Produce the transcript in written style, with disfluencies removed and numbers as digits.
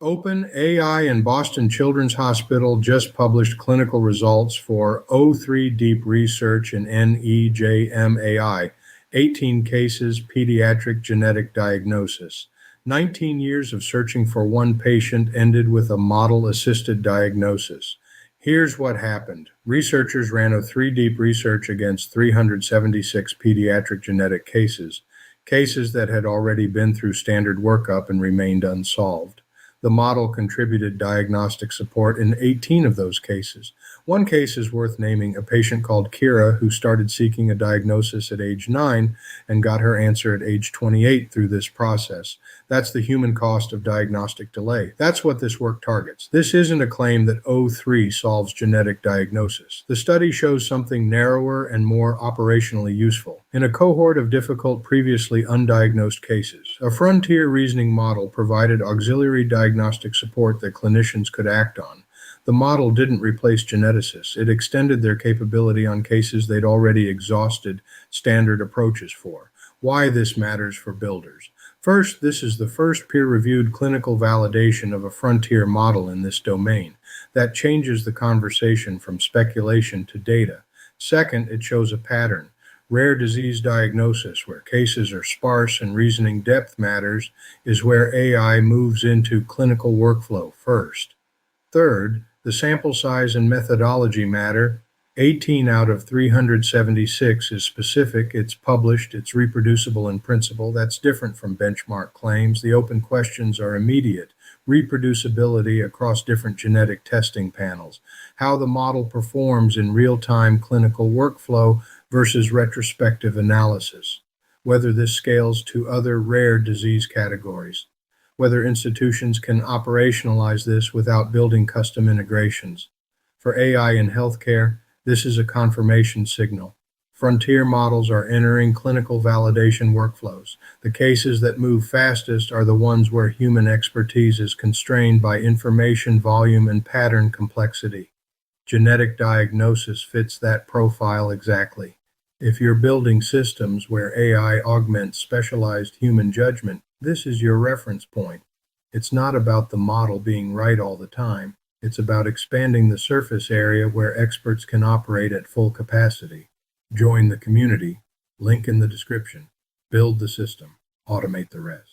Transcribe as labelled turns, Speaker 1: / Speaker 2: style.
Speaker 1: OpenAI and Boston Children's Hospital just published clinical results for O3 Deep Research in NEJM AI, 18 cases pediatric genetic diagnosis. 19 years of searching for one patient ended with a model-assisted diagnosis. Here's what happened. Researchers ran O3 Deep Research against 376 pediatric genetic cases that had already been through standard workup and remained unsolved. The model contributed diagnostic support in 18 of those cases. One case is worth naming, a patient called Kyra who started seeking a diagnosis at age 9 and got her answer at age 28 through this process. That's the human cost of diagnostic delay. That's what this work targets. This isn't a claim that O3 solves genetic diagnosis. The study shows something narrower and more operationally useful. In a cohort of difficult, previously undiagnosed cases, a frontier reasoning model provided auxiliary diagnostic support that clinicians could act on. The model didn't replace geneticists. It extended their capability on cases they'd already exhausted standard approaches for. Why this matters for builders. First, this is the first peer-reviewed clinical validation of a frontier model in this domain. That changes the conversation from speculation to data. Second, it shows a pattern. Rare disease diagnosis, where cases are sparse and reasoning depth matters, is where AI moves into clinical workflow first. Third, the sample size and methodology matter. 18 out of 376 is specific, it's published, it's reproducible in principle. That's different from benchmark claims. The open questions are immediate. Reproducibility across different genetic testing panels. How the model performs in real-time clinical workflow versus retrospective analysis. Whether this scales to other rare disease categories. Whether institutions can operationalize this without building custom integrations. For AI in healthcare, this is a confirmation signal. Frontier models are entering clinical validation workflows. The cases that move fastest are the ones where human expertise is constrained by information volume and pattern complexity. Genetic diagnosis fits that profile exactly. If you're building systems where AI augments specialized human judgment, this is your reference point. It's not about the model being right all the time. It's about expanding the surface area where experts can operate at full capacity. Join the community. Link in the description. Build the system. Automate the rest.